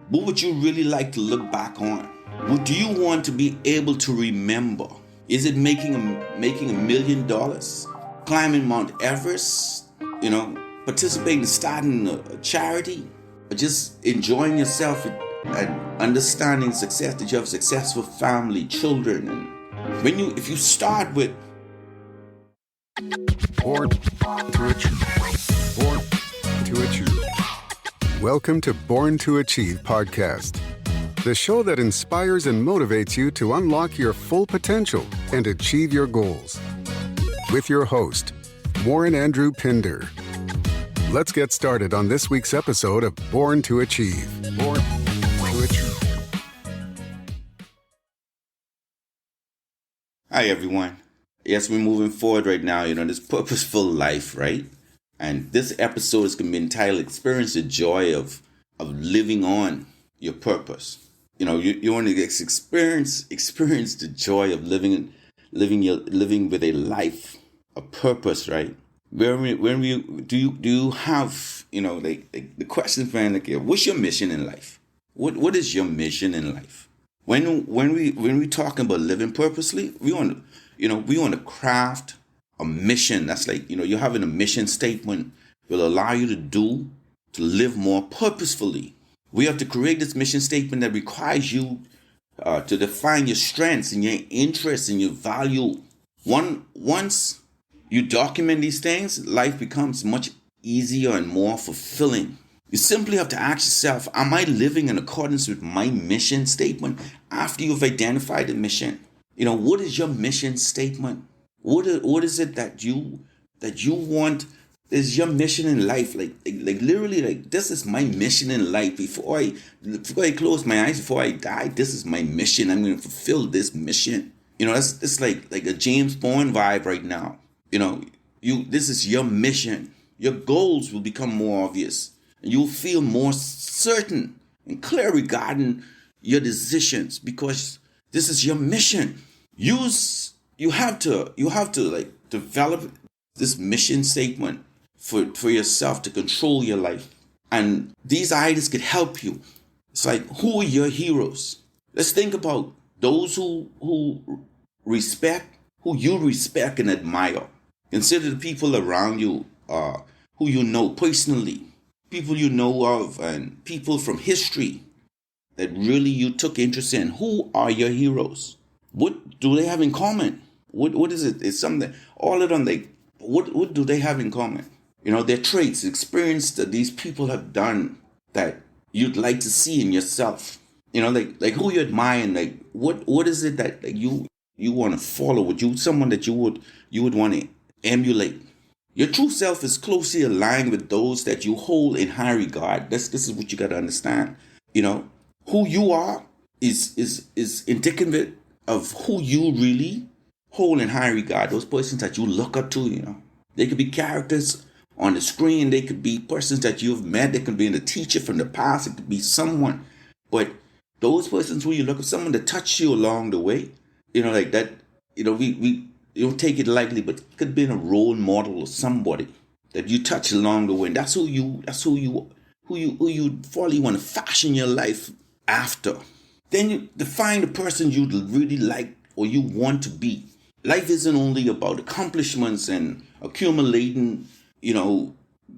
What would you really like to look back on? What do you want to be able to remember? Is it making $1 million? Climbing Mount Everest? Participating in starting a charity? Or just enjoying yourself and understanding success, that you have a successful family, children. And if you start with Born to Achieve. Born to Achieve. Welcome to Born to Achieve podcast, the show that inspires and motivates you to unlock your full potential and achieve your goals. With your host, Warren Andrew Pinder. Let's get started on this week's episode of Born to Achieve. Born to Achieve. Hi, everyone. Yes, we're moving forward right now, this purposeful life, right? And this episode is going to be entitled Experience the Joy of Living on Your Purpose. You want to experience the joy of living with a life, a purpose, right? Do you have, the question, friend, what's your mission in life? What is your mission in life? When we talking about living purposely, we want to craft a mission. That's like, you're having a mission statement will allow you to live more purposefully. We have to create this mission statement that requires you to define your strengths and your interests and your value. Once you document these things, life becomes much easier and more fulfilling. You simply have to ask yourself, am I living in accordance with my mission statement? After you've identified the mission, what is your mission statement? What is it that you want? Is your mission in life? Like literally, this is my mission in life. Before I close my eyes, before I die, this is my mission. I'm going to fulfill this mission. It's like a James Bond vibe right now. This is your mission. Your goals will become more obvious. You'll feel more certain and clear regarding your decisions because this is your mission. You have to develop this mission statement for yourself to control your life. And these ideas could help you. It's like, who are your heroes? Let's think about those who you respect and admire. Consider the people around you who you know personally, people you know of, and people from history that really you took interest in. Who are your heroes? What do they have in common? What is it? It's something, all of them, what do they have in common? Their traits, experience that these people have done that you'd like to see in yourself. Like who you admire, and what is it that you want to follow? Someone that you would want to emulate? Your true self is closely aligned with those that you hold in high regard. This is what you got to understand. Who you are is indicative of who you really hold in high regard. Those persons that you look up to, they could be characters on the screen. They could be persons that you've met. They could be a teacher from the past. It could be someone. But those persons who you look at, someone that touched you along the way, like that, we don't take it lightly, but it could be a role model or somebody that you touch along the way. And that's who you fully want to fashion your life after. Then you define the person you really like or you want to be. Life isn't only about accomplishments and accumulating,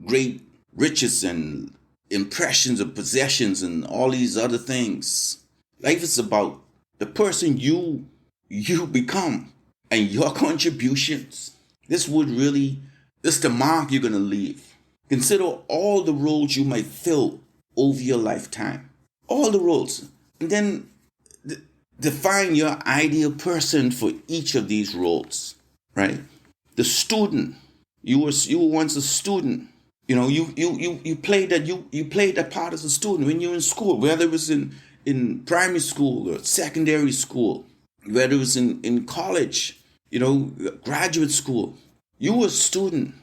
great riches and impressions of possessions and all these other things. Life is about the person you become and your contributions. This is the mark you're going to leave. Consider all the roles you might fill over your lifetime. All the roles. And then define your ideal person for each of these roles, right? The student. You were once a student. You played that part as a student when you were in school, whether it was in primary school or secondary school, whether it was in college, graduate school. You were a student.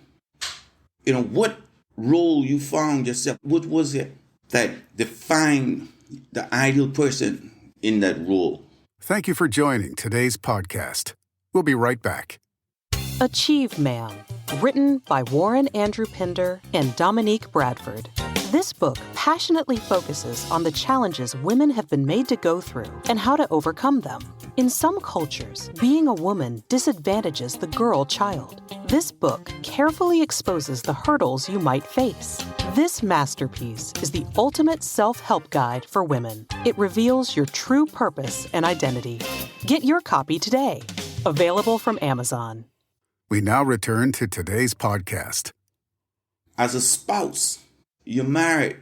What role you found yourself, what was it that defined the ideal person in that role? Thank you for joining today's podcast. We'll be right back. Achieve Man, written by Warren Andrew Pinder and Dominique Bradford. This book passionately focuses on the challenges women have been made to go through and how to overcome them. In some cultures, being a woman disadvantages the girl child. This book carefully exposes the hurdles you might face. This masterpiece is the ultimate self-help guide for women. It reveals your true purpose and identity. Get your copy today. Available from Amazon. We now return to today's podcast. As a spouse, you're married.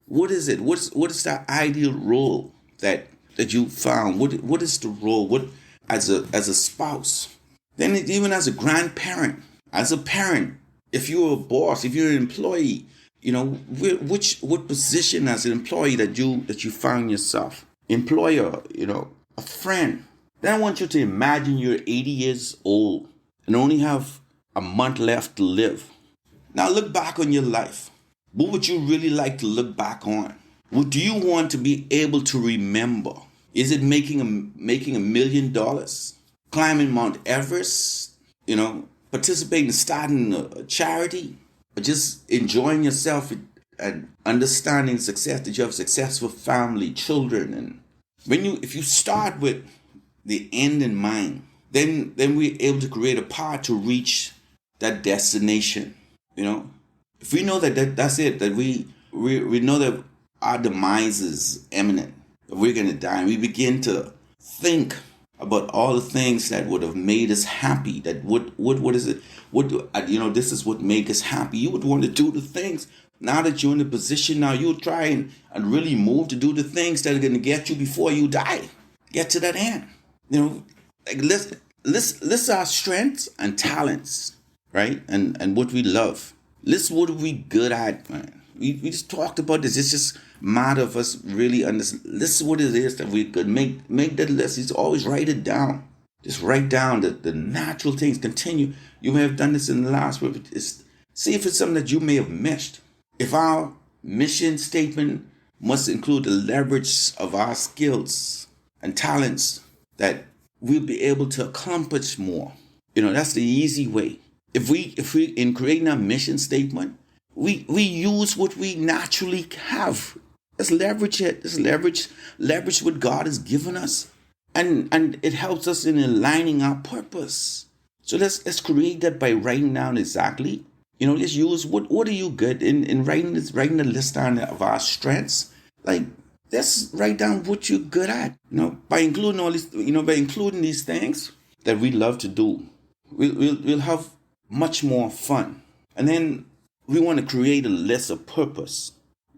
What is it? What is that ideal role that you found? What is the role? What as a spouse? Then even as a grandparent, as a parent, if you're a boss, if you're an employee, what position as an employee that you found yourself? Employer, a friend. Then I want you to imagine you're 80 years old and only have a month left to live. Now look back on your life. What would you really like to look back on? What do you want to be able to remember? Is it making $1 million? Climbing Mount Everest? Participating, starting a charity? Or just enjoying yourself and understanding success, that you have a successful family, children. And if you start with the end in mind, then we're able to create a path to reach that destination. If we know that's it, that we know that our demise is imminent, that we're going to die, and we begin to think about all the things that would have made us happy, that what is it, this is what make us happy. You would want to do the things. Now that you're in a position now, you'll try and really move to do the things that are going to get you before you die. Get to that end. List our strengths and talents, right? And what we love. List what are we good at, man. We just talked about this. It's just a matter of us really understand. List what it is that we could make that list. Just always write it down. Just write down the natural things. Continue. You may have done this in the last week. See if it's something that you may have missed. If our mission statement must include the leverage of our skills and talents, that we'll be able to accomplish more. That's the easy way. If we in creating a mission statement, we use what we naturally have. Let's leverage it. Let's leverage what God has given us, and it helps us in aligning our purpose. So let's create that by writing down exactly. Just use what are you good in writing the list down of our strengths. Like, let's write down what you're good at. By including all these, by including these things that we love to do, we'll have much more fun. And then we want to create a list of purpose.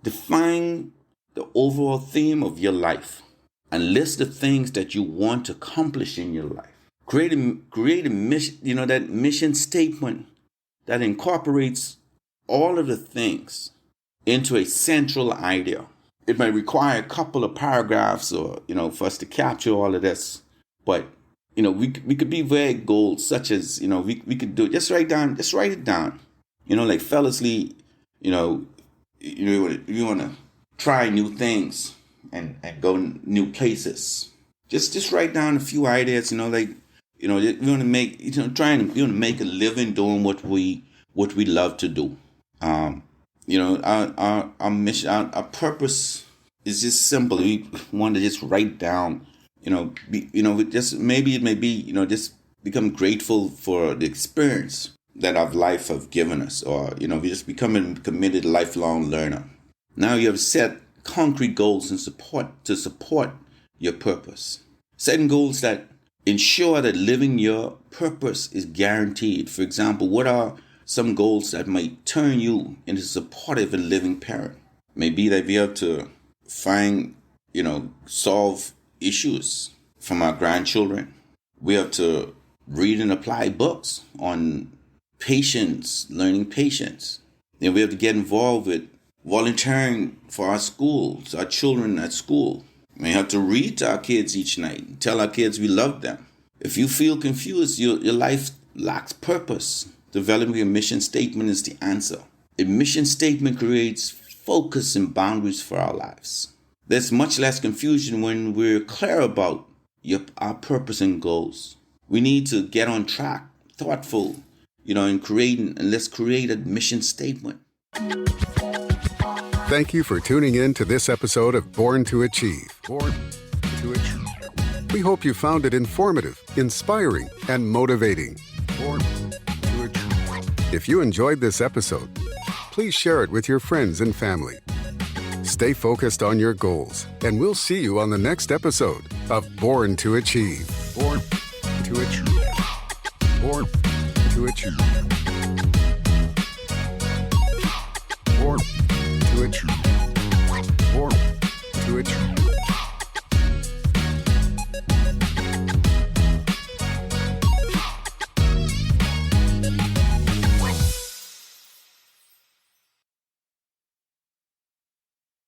Define the overall theme of your life and list the things that you want to accomplish in your life. Create a mission, that mission statement that incorporates all of the things into a central idea. It may require a couple of paragraphs or, for us to capture all of this. But, we could be vague goals such as, we could do, just write it down. Like fellously, you want to try new things and go new places. Just write down a few ideas, we want to make, we want to make a living doing what we love to do. Our mission, our purpose is just simple. We want to just write down, just maybe it may be, just become grateful for the experience that our life have given us, or, we just become a committed lifelong learner. Now you have set concrete goals to support your purpose. Setting goals that ensure that living your purpose is guaranteed. For example, what are some goals that might turn you into a supportive and living parent? Maybe that we have to find, solve issues from our grandchildren. We have to read and apply books on patience, learning patience. Then we have to get involved with volunteering for our schools, our children at school. We have to read to our kids each night, tell our kids we love them. If you feel confused, your life lacks purpose, developing a mission statement is the answer. A mission statement creates focus and boundaries for our lives. There's much less confusion when we're clear about our purpose and goals. We need to get on track, thoughtful, and let's create a mission statement. Thank you for tuning in to this episode of Born to Achieve. Born to Achieve. We hope you found it informative, inspiring, and motivating. Born to Achieve. If you enjoyed this episode, please share it with your friends and family. Stay focused on your goals, and we'll see you on the next episode of Born to Achieve. Born to Achieve. Born to Achieve. Born to Achieve.